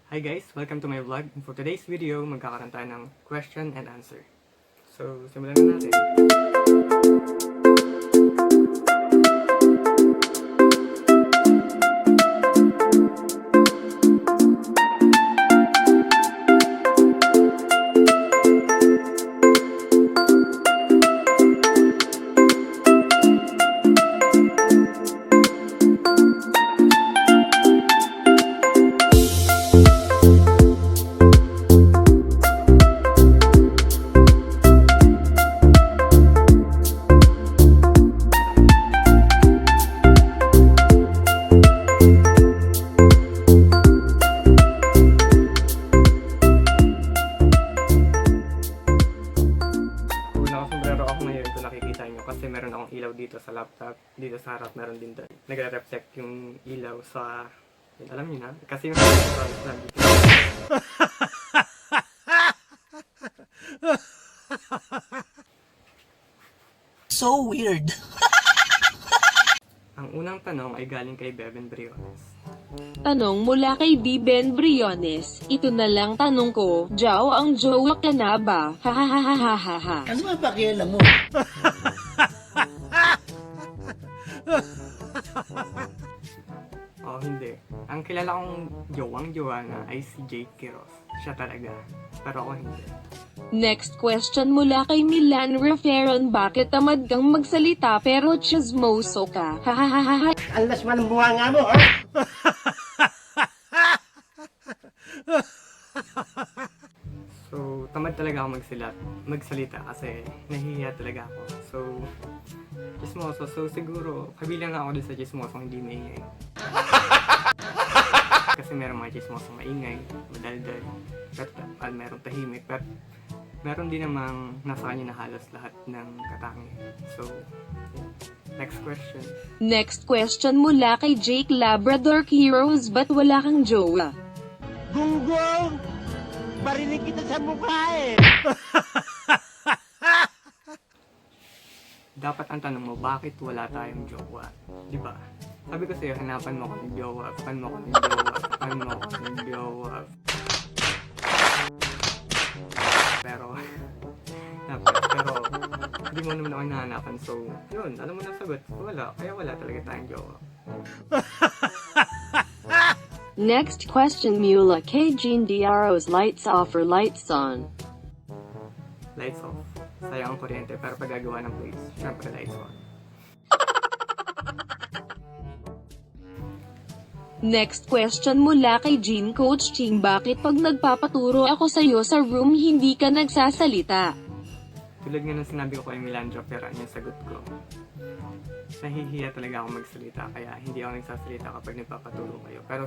Hi guys! Welcome to my vlog. For today's video, magkakaroon tayo ng question and answer. So, simulan na natin. Kasi meron akong ilaw dito sa laptop, dito sa harap meron din doon. Nagre-reflect yung ilaw sa... Alam niyo na? Kasi yung dito. So weird. Ang unang tanong ay galing kay Beben Briones. Tanong mula kay Biben Briones, ito na lang tanong ko, Jow ang jowa ka na ba? Hahahahaha. Ano ba pakialam mo? Oh, hindi. Ang kilala kong jowang-jowa na ay si Jake Quiroz. Siya talaga. Pero ako hindi. Next question mula kay Milan Referon, bakit tamad kang magsalita pero chismoso ka? Hahahaha. Alas man ang buhanga mo, ha? So, tamad talaga ako magsalita kasi nahihiya talaga ako. So, chismoso. So, siguro, kabilang ako din sa chismoso hindi maingay. Kasi meron mga chismoso maingay, madaldal, at meron tahimik, at meron din namang nasa kanya na halos lahat ng katangian. So, next question. Next question mula kay Jake Labrador Heroes, ba't wala kang jowa? Gunggong! Barinig kita sa mukha eh! Dapat ang tanong mo, bakit wala tayong jowa? Di ba? Sabi ko sa'yo, hanapan mo ko ng jowa, pan mo ko ng jowa, pan mo ko ng jowa. Pero, hindi mo naman ako hinahanapan. So, yun, alam mo na sagot, wala. Kaya wala talaga tayong jowa. Next question mula kay Jean Diaros, lights off or lights on? Lights off. Sayang ang kuryente, pero pag gagawa ng place, syempre lights on. Next question mula kay Jean Coach Ching, bakit pag nagpapaturo ako sa'yo sa room hindi ka nagsasalita? Tulad nga ng sinabi ko kay Milandro Peran, yung sagot ko. Nahihiya talaga ako magsalita, kaya hindi ako nagsasalita kapag nagpapaturo kayo. Pero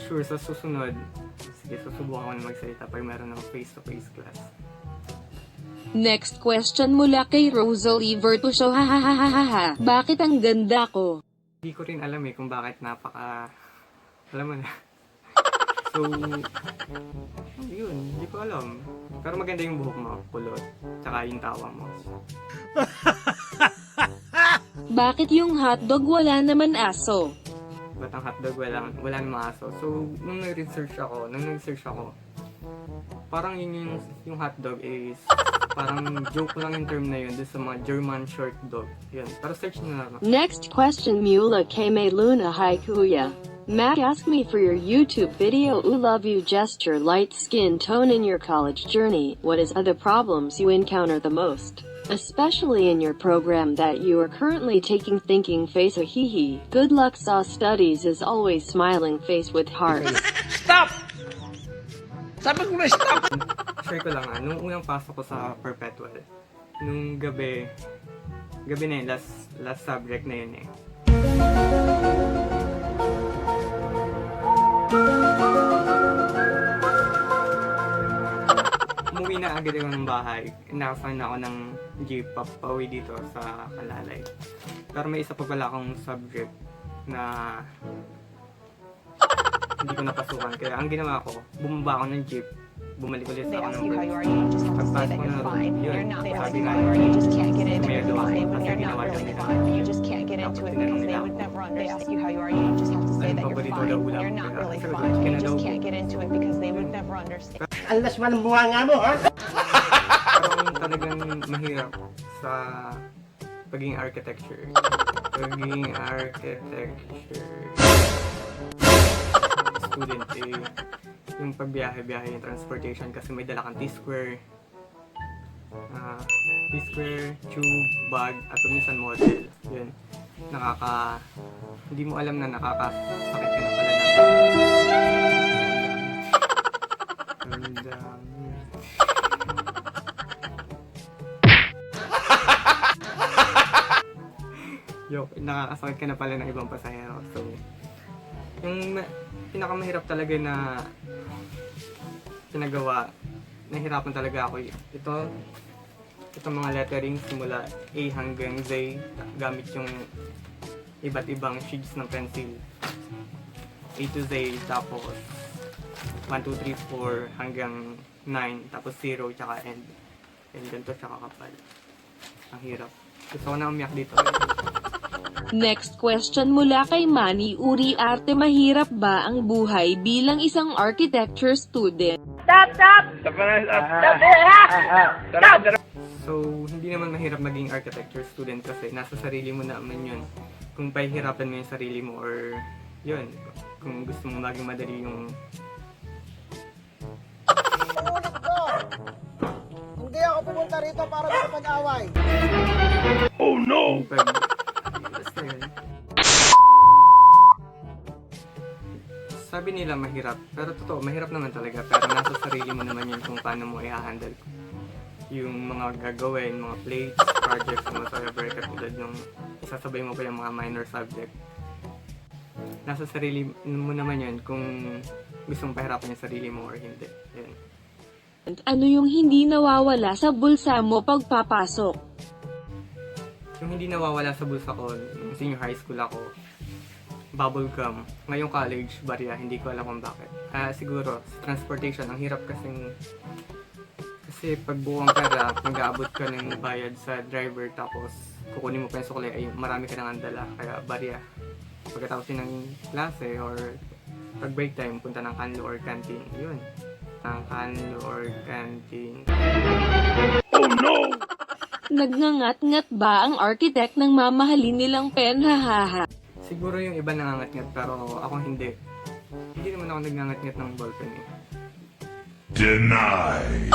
sure, sa susunod, sige, susubukan ko na magsalita pag meron ng face-to-face class. Next question mula kay Rosalie Vertusho, hahahaha, bakit ang ganda ko? Hindi ko rin alam kung bakit alam mo na. So, yun, hindi ko alam. Pero maganda yung buhok mo, kulot, tsaka yung tawa mo. Bakit yung hotdog wala naman aso? Ba't ang hotdog wala namang aso? So, nung nag-research ako, parang yun yung hotdog is parang joke lang yung term na yun doon sa mga German short dog. Yun. Pero search nyo na. Next question mula kay May Luna, hi kuya. Matt asked me for your YouTube video, love you gesture light skin tone in your college journey. What is other problems you encounter the most? Especially in your program that you are currently taking, thinking face a hee. Good luck saw studies is always smiling face with heart. Stop! Sabi ko na stop! Share ko lang nung unang pasok ko sa Perpetual, nung gabi na yun, last subject na yun Umuwi na agad ako ng bahay, nakasana ako ng jeep pauwi dito sa Kalalay. Pero may isa pa pala akong subject na hindi ko napasukan. Kaya ang ginawa ko, bumaba ako ng jeep, bumalik ulit They ako ask ng you how work. you are, you just have to say Pagpasok that ko you're ng fine. yun, You're not. They ask sabi you nga how you are, you just can't get in and may you're doon, fine, but kasi you're not ginawa really nila. fine. But you just can't get into Tapos it tinanong because they nila would ako never they ask you how you are, you just have to say that you're paborito fine. daw When ulam? you're not Kaya really sagot ko, fine. You chicken just adobo. can't get into it because they would never understand. Alas man ang bunga nga mo, ha? Pero ang talagang mahirap sa pagiging architecture student yung pagbiyahe-biyahe, yung transportation kasi may dala kang T-square, tube, bag, at minsan model. Yun. Hindi mo alam na nakakasakit ka na pala ng ang dami. Nakakasakit ka na pala ng ibang pasahero. So, yung pinakamahirap talaga na pinagawa, nahirapan talaga ako. Itong mga lettering simula A hanggang Z gamit yung iba't ibang shades ng pencil. A to Z, tapos 1, 2, 3, 4 hanggang 9, tapos 0, tsaka end. And ganito, tsaka kapal. Ang hirap. Gusto ko na umiyak dito. Next question mula kay Manny Uriarte. Mahirap ba ang buhay bilang isang architecture student? So, hindi naman mahirap maging architecture student kasi nasa sarili mo naman yun. Kung pahihirapan mo yung sarili mo or yun, kung gusto mo maging madali yung... Hindi ako pumunta rito para makapag-away. Basta yun. Sabi nila mahirap, pero totoo, mahirap naman talaga. Pero nasa sarili mo naman yun kung paano mo i-handle yung mga gagawin, mga plates, projects, and whatever, katulad nung isasabay mo pa yung mga minor subject. Nasa sarili mo naman yun kung gusto mong pahirapan yung sarili mo or hindi. Yun. Ano yung hindi nawawala sa bulsa mo pagpapasok? Yung hindi nawawala sa bulsa ko, nung senior high school ako, bubble gum. Ngayong college, barya, hindi ko alam kung bakit. Siguro, sa transportation, ang hirap kasi pag buwang pera, mag-aabot ka ng bayad sa driver tapos kukunin mo pa yung sukli, ay marami ka nang andala. Kaya barya. Pagkatapos yun ng klase or pag break time, punta ng kanlo or canteen. Yun. Ng kanlo or canteen. Oh no! Nagngangat-ngat ba ang architect ng mamahalin nilang pen? Hahaha. Siguro yung iba nangangat-ngat pero ako hindi. Hindi naman ako nagngangat-ngat ng ballpen eh. Denied.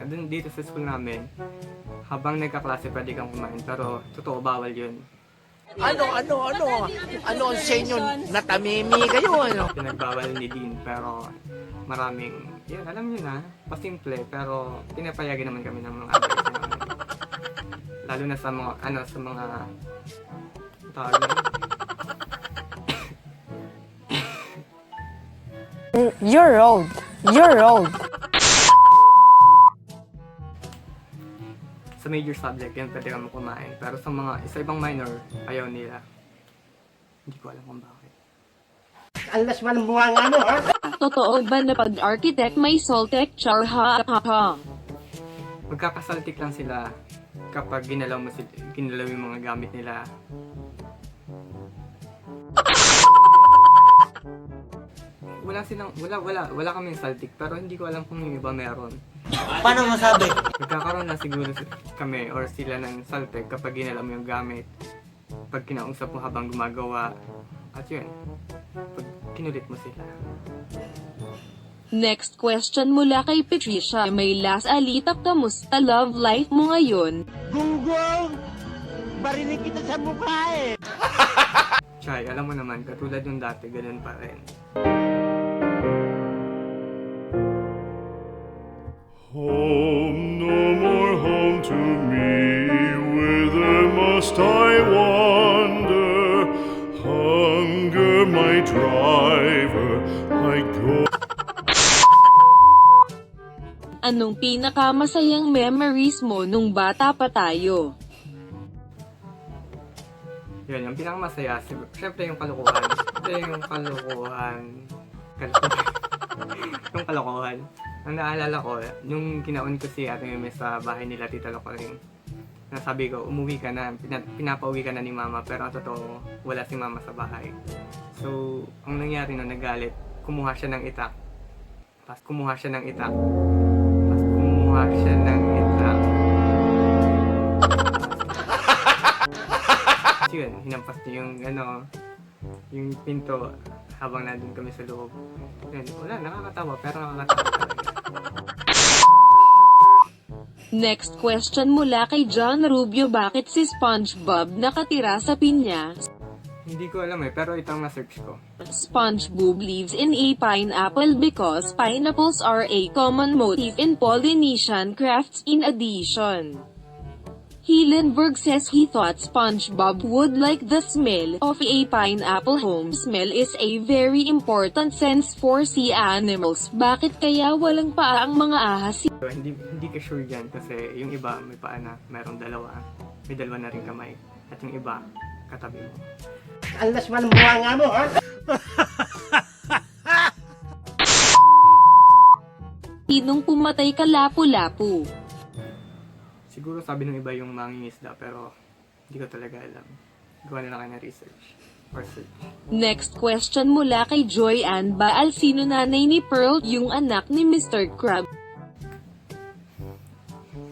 Doon dito sa school namin, habang nagkaklase pwede kang kumain pero totoo bawal yun. Ano ang senyo? Natamimi kayo, ano? Pinagbawal ni Dean pero maraming, yan alam nyo na, pasimple pero pinapayagan naman kami ng mga adults namin. Lalo na sa mga, tawag na, You're old. You're old. sa major subject yan pwede kami kumain pero sa ibang minor, ayaw nila. Hindi ko alam kung bakit. Alas man ang bunga nga mo, ha? Totoo ba na pag-architect may Soltec? Char ha ha ha. Magkakasaltik lang sila kapag ginalaw yung mga gamit nila. Wala kaming saltik pero hindi ko alam kung yung iba meron. Paano masabi? Nagkakaroon na siguro kami or sila ng saltek kapag ginalaw mo yung gamit, pag kinausap mo habang gumagawa, at yun, pag kinulit mo sila. Next question mula kay Patricia. May last alitak, kamusta love life mo ngayon? Gunggong! Barinig kita sa mukha eh! Chay, alam mo naman, katulad nung dati, ganun pa rin. Home, no more home to me, whither must I wander? Hunger, my driver, I go. Anong pinakamasayang memories mo nung bata pa tayo? Yun, yung pinakamasaya, syempre yung kalokohan. Yung kalokohan. Ang naalala ko, nung kinaon ko si Ate Meme sa bahay nila Tita Locoring, nasabi ko, umuwi ka na, pinapauwi ka na ni Mama, pero ang totoo, wala si Mama sa bahay. So, ang nangyari nung nagalit, kumuha siya ng itak. Yun, hinampas niya yung pinto habang nandun kami sa loob. Yun, wala, nakakatawa, pero nakakatawa talaga. Next question mula kay John Rubio, bakit si SpongeBob nakatira sa pinya? Hindi ko alam pero itong na-search ko. SpongeBob lives in a pineapple because pineapples are a common motif in Polynesian crafts. In addition, Hillenburg says he thought SpongeBob would like the smell of a pineapple. Home smell is a very important sense for sea animals. Bakit kaya walang paa ang mga ahas? So, hindi ka sure dyan kasi yung iba may paa na, mayroong dalawa. May dalawa na rin kamay. At yung iba, katabi mo. Ang lasman buha nga mo, ha? Sinong pumatay ka Lapu-Lapu? Siguro sabi ng iba yung mangingisda pero hindi ko talaga alam. Gawa nila kayo na research or search. Next question mula kay Joy Ann Baal, sino nanay ni Pearl, yung anak ni Mr. Krabs?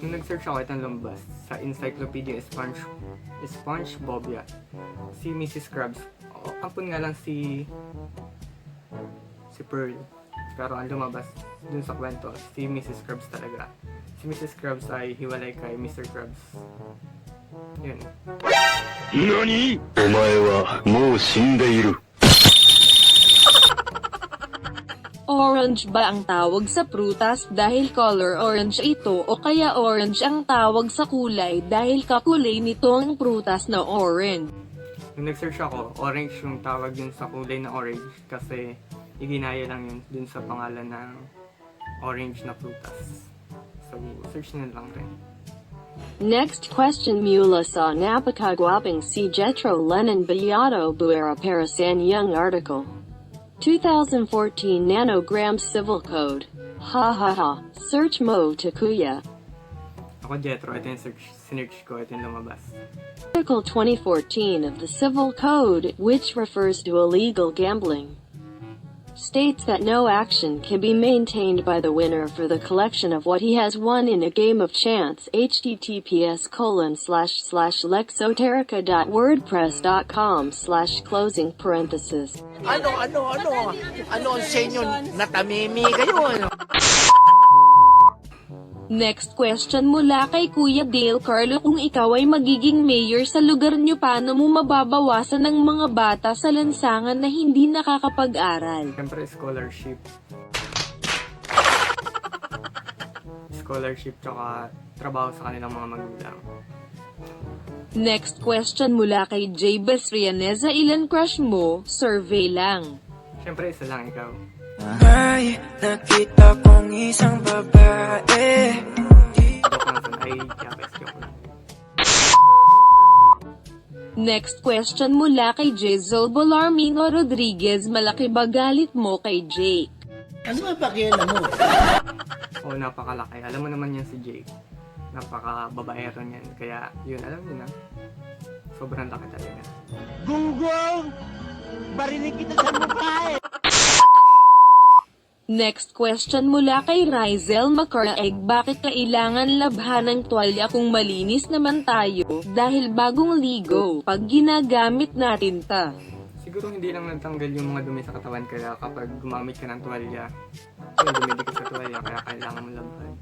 Nung nag-search ako, itong lumabas sa Encyclopedia SpongeBobia. Si Mrs. Krabs. Ampun nga lang si Pearl. Pero ang lumabas dun sa kwento, si Mrs. Krabs talaga. Si Mrs. Krabs ay hiwalay kay Mr. Krabs. Yun. NANI?! お前はもう死んでいる。 Orange ba ang tawag sa prutas dahil color orange ito o kaya orange ang tawag sa kulay dahil kakulay nito ang prutas na orange? Nung nag-search ako, orange yung tawag dun sa kulay na orange kasi iginaya lang yun dun sa pangalan ng orange na prutas. So, search nyo lang rin. Next question mula sa napakagwaping si Jetro Lennon Beato Buera para sa Young article. 2014 Nanograms Civil Code. Ha ha ha. Search mo to kuya. Ako Jetro, ito yung sinearch ko, ito yung lumabas. Article 2014 of the Civil Code, which refers to illegal gambling, states that no action can be maintained by the winner for the collection of what he has won in a game of chance. https://lexoterica.wordpress.com/closing parenthesis. Ano ang sa inyo? Natamimi kayo, ano? Next question mula kay Kuya Dale Carlo, kung ikaw ay magiging mayor sa lugar nyo, paano mo mababawasan ng mga bata sa lansangan na hindi nakakapag-aral? Siyempre, scholarship tsaka trabaho sa kanilang mga magulang. Next question mula kay J. Besrianeza, ilan crush mo? Survey lang. Siyempre, isa lang ikaw. Ay, nakita kong isang babae. Joke lang son. Ay, joke lang. Next question mula kay Jizzle Bolarmino Rodriguez, malaki ba galit mo kay Jake? Ano ba pakialam mo? Oo, napakalaki. Alam mo naman yan si Jake. Napaka-babaero niyan. Kaya, yun, alam niyo na. Sobrang laki talaga. Gunggong! Barinig kita sa mukha, eh! Next question mula kay Rizel Macaraeg, bakit kailangan labhan ng tuwalya kung malinis naman tayo dahil bagong ligo pag ginagamit natin ta? Siguro hindi lang natanggal yung mga dumi sa katawan kaya kapag gumamit ka ng tuwalya, yung dumidikit sa tuwalya kaya kailangan mo labhan.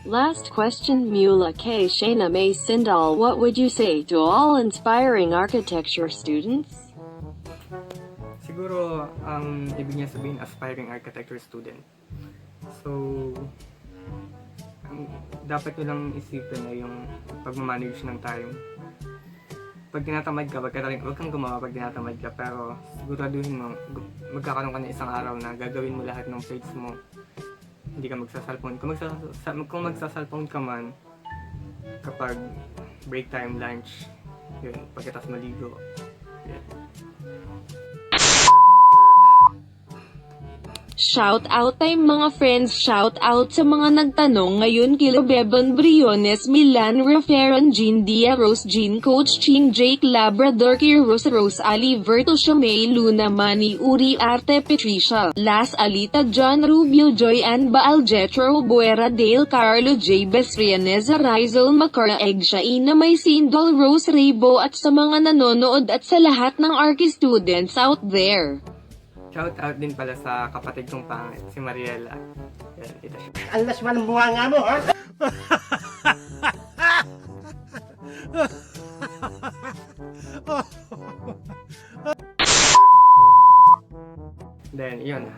Last question mula kay Shayna May Sindal, what would you say to all inspiring architecture students? Siguro, ang ibig niya sabihin, aspiring architecture student. So, dapat nyo lang isipin na yung pag-manage ng time. Pag tinatamad ka, wag kang gumawa pag tinatamad ka, pero siguraduhin mo, magkakaroon ka ng isang araw na gagawin mo lahat ng plates mo. Hindi ka magsasalpon. Kung magsasalpon ka man, kapag break time, lunch, Yun, pagkatapos maligo. Yun. Shout out time mga friends, shout out sa mga nagtanong ngayon kila Beban Briones, Milan Referon, Jean Dia Rose, Jean Coach Ching, Jake Labrador, Kiros Rose, Ali Verto, May Luna, Manny Uri, Arte Patricia, Las Alita, John Rubio, Joy Ann Baal, Jetro Buera, Dale Carlo, J. Besrianeza, Rizal Macara, Egg Shaina, May Sindol, Rose Raybo at sa mga nanonood at sa lahat ng Arky students out there. Shout out din pala sa kapatid kong pangit, si Mariela. Yan, ito siya. Alas man ang bunga nga mo, ha? Then, yun.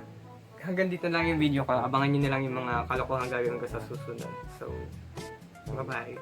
Hanggang dito lang yung video ko. Abangan nyo na lang yung mga kalokohan gagawin ko sa susunod. So, bye-bye.